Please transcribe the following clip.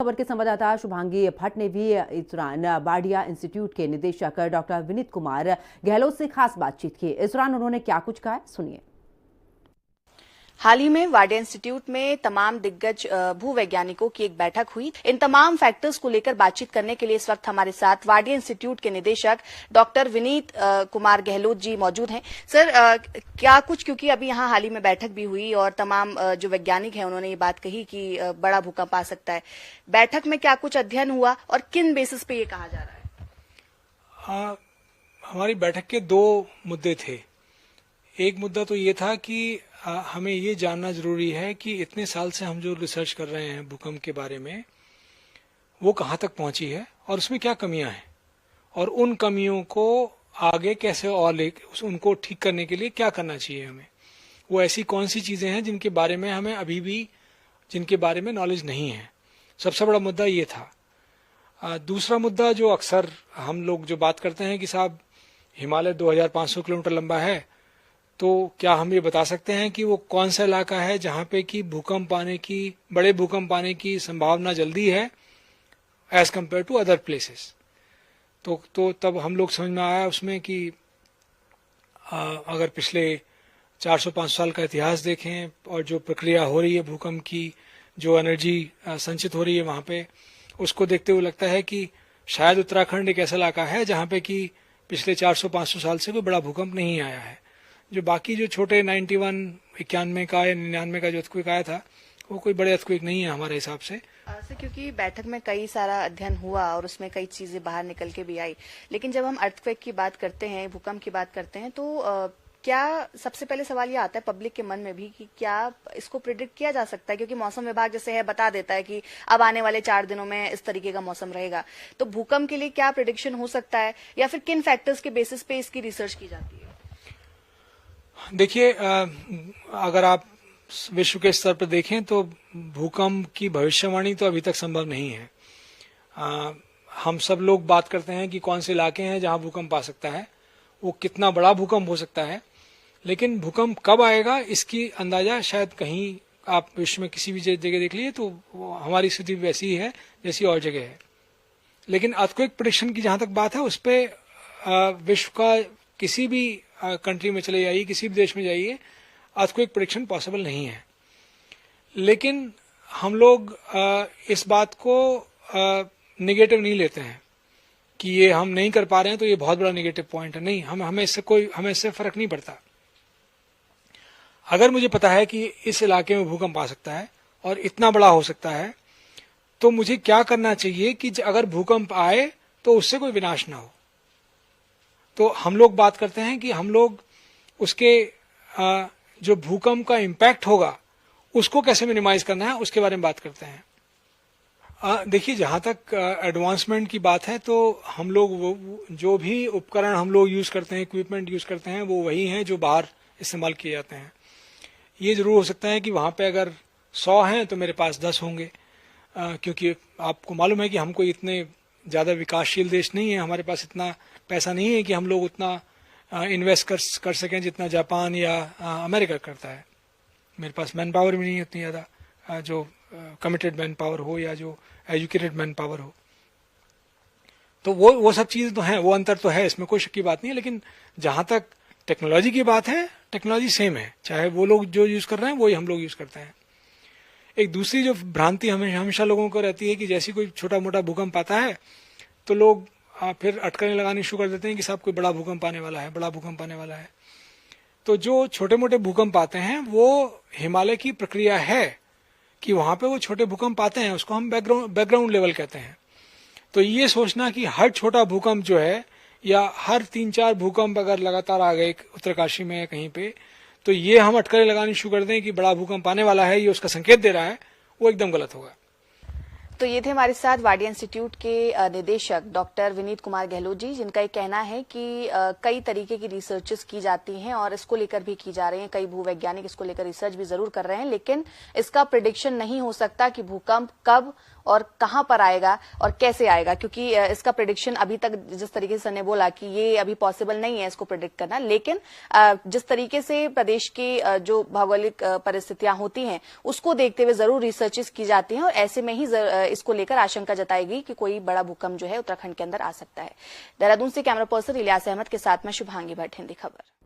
खबर के संवाददाता शुभांगी भट्ट ने भी इस दौरान वाडिया इंस्टीट्यूट के निदेशक डॉक्टर विनीत कुमार गहलोत से खास बातचीत की। इस दौरान उन्होंने क्या कुछ कहा, सुनिए। हाल ही में वाडिया इंस्टीट्यूट में तमाम दिग्गज भूवैज्ञानिकों की एक बैठक हुई। इन तमाम फैक्टर्स को लेकर बातचीत करने के लिए इस वक्त हमारे साथ वाडिया इंस्टीट्यूट के निदेशक डॉक्टर विनीत कुमार गहलोत जी मौजूद हैं। सर, क्या कुछ, क्योंकि अभी यहाँ हाल ही में बैठक भी हुई और तमाम जो वैज्ञानिक हैं उन्होंने ये बात कही कि बड़ा भूकंप आ सकता है। बैठक में क्या कुछ अध्ययन हुआ और किन बेसिस पे ये कहा जा रहा है? हमारी बैठक के दो मुद्दे थे। एक मुद्दा तो ये था कि हमें ये जानना जरूरी है कि इतने साल से हम जो रिसर्च कर रहे हैं भूकंप के बारे में, वो कहाँ तक पहुंची है और उसमें क्या कमियां हैं, और उन कमियों को आगे कैसे और उनको ठीक करने के लिए क्या करना चाहिए हमें। वो ऐसी कौन सी चीजें हैं जिनके बारे में हमें अभी भी जिनके बारे में नॉलेज नहीं है। सबसे बड़ा मुद्दा ये था। दूसरा मुद्दा जो अक्सर हम लोग जो बात करते हैं कि साहब हिमालय 2500 किलोमीटर लंबा है, तो क्या हम ये बता सकते हैं कि वो कौन सा इलाका है जहां पे कि बड़े भूकंप आने की संभावना जल्दी है as compared to other places. तो तब हम लोग समझ में आया उसमें कि अगर पिछले 400-500 साल का इतिहास देखें और जो प्रक्रिया हो रही है भूकंप की, जो एनर्जी संचित हो रही है वहां पे, उसको देखते हुए लगता है कि शायद उत्तराखंड एक ऐसा इलाका है जहां पे कि पिछले 400-500 साल से कोई बड़ा भूकंप नहीं आया है। जो बाकी जो छोटे 91 का या 99 का जो अर्थक्वेक आया था, वो कोई बड़े अर्थक्वेक नहीं है हमारे हिसाब से। क्योंकि बैठक में कई सारा अध्ययन हुआ और उसमें कई चीजें बाहर निकल के भी आई, लेकिन जब हम अर्थक्वेक की बात करते हैं, भूकंप की बात करते हैं, तो क्या सबसे पहले सवाल ये आता है पब्लिक के मन में भी कि क्या इसको प्रिडिक्ट किया जा सकता है? क्योंकि मौसम विभाग जैसे है बता देता है कि अब आने वाले 4 दिनों में इस तरीके का मौसम रहेगा। तो भूकंप के लिए क्या प्रिडिक्शन हो सकता है, या फिर किन फैक्टर्स के बेसिस पे इसकी रिसर्च की जाती है? देखिए, अगर आप विश्व के स्तर पर देखें तो भूकंप की भविष्यवाणी तो अभी तक संभव नहीं है। हम सब लोग बात करते हैं कि कौन से इलाके हैं जहां भूकंप आ सकता है, वो कितना बड़ा भूकंप हो सकता है, लेकिन भूकंप कब आएगा इसकी अंदाजा शायद कहीं आप विश्व में किसी भी जगह देख लीजिए तो हमारी स्थिति वैसी ही है जैसी और जगह है। लेकिन अर्थक्वेक प्रेडिक्शन की जहां तक बात है, उस पर विश्व का किसी भी कंट्री में चले जाइए, किसी भी देश में जाइए, अर्थक्वेक प्रेडिक्शन पॉसिबल नहीं है। लेकिन हम लोग इस बात को नेगेटिव नहीं लेते हैं कि ये हम नहीं कर पा रहे हैं तो ये बहुत बड़ा नेगेटिव पॉइंट है। नहीं, हमें इससे फर्क नहीं पड़ता। अगर मुझे पता है कि इस इलाके में भूकंप आ सकता है और इतना बड़ा हो सकता है, तो मुझे क्या करना चाहिए कि अगर भूकंप आए तो उससे कोई विनाश ना हो। तो हम लोग बात करते हैं कि हम लोग उसके जो भूकंप का इम्पैक्ट होगा उसको कैसे मिनिमाइज करना है, उसके बारे में बात करते हैं। देखिए, जहां तक एडवांसमेंट की बात है, तो हम लोग जो भी उपकरण हम लोग यूज करते हैं, इक्विपमेंट यूज करते हैं, वो वही हैं जो बाहर इस्तेमाल किए जाते हैं। ये जरूर हो सकता है कि वहां पे अगर 100 हैं तो मेरे पास 10 होंगे, क्योंकि आपको मालूम है कि हम कोई इतने ज्यादा विकासशील देश नहीं है, हमारे पास इतना पैसा नहीं है कि हम लोग उतना इन्वेस्ट कर सकें जितना जापान या अमेरिका करता है। मेरे पास मैन पावर भी नहीं है उतनी ज्यादा, जो कमिटेड मैन पावर हो या जो एजुकेटेड मैन पावर हो। तो वो सब चीजें तो हैं, वो अंतर तो है, इसमें कोई शक की बात नहीं है। लेकिन जहां तक टेक्नोलॉजी की बात है, टेक्नोलॉजी सेम है, चाहे वो लोग जो यूज कर रहे हैं वही हम लोग यूज करते हैं। एक दूसरी जो भ्रांति हमेशा लोगों को रहती है कि जैसे कोई छोटा मोटा भूकंप आता है तो लोग फिर अटकलें लगानी शुरू कर देते हैं कि साहब कोई बड़ा भूकंप आने वाला है, बड़ा भूकंप आने वाला है। तो जो छोटे मोटे भूकंप आते हैं वो हिमालय की प्रक्रिया है कि वहां पे वो छोटे भूकंप आते हैं, उसको हम बैकग्राउंड लेवल कहते हैं। तो ये सोचना कि हर छोटा भूकंप जो है या हर 3-4 भूकंप अगर लगातार आ गए उत्तरकाशी में या कहीं पे, तो ये हम अटकलें लगानी शुरू कर दें कि बड़ा भूकंप आने वाला है, ये उसका संकेत दे रहा है, वो एकदम गलत होगा। तो ये थे हमारे साथ वाडिया इंस्टीट्यूट के निदेशक डॉक्टर विनीत कुमार गहलोत जी, जिनका ये कहना है कि कई तरीके की रिसर्चेस की जाती हैं और इसको लेकर भी की जा रही हैं। कई भूवैज्ञानिक इसको लेकर रिसर्च भी जरूर कर रहे हैं, लेकिन इसका प्रिडिक्शन नहीं हो सकता कि भूकंप कब और कहां पर आएगा और कैसे आएगा, क्योंकि इसका प्रेडिक्शन अभी तक जिस तरीके से सर ने बोला कि ये अभी पॉसिबल नहीं है इसको प्रेडिक्ट करना, लेकिन जिस तरीके से प्रदेश की जो भौगोलिक परिस्थितियां होती हैं उसको देखते हुए जरूर रिसर्चेस की जाती हैं और ऐसे में ही इसको लेकर आशंका जताएगी कि कोई बड़ा भूकंप जो है उत्तराखंड के अंदर आ सकता है। देहरादून से कैमरा पर्सन इलियास अहमद के साथ में शुभांगी भट्ट, हिंदी खबर।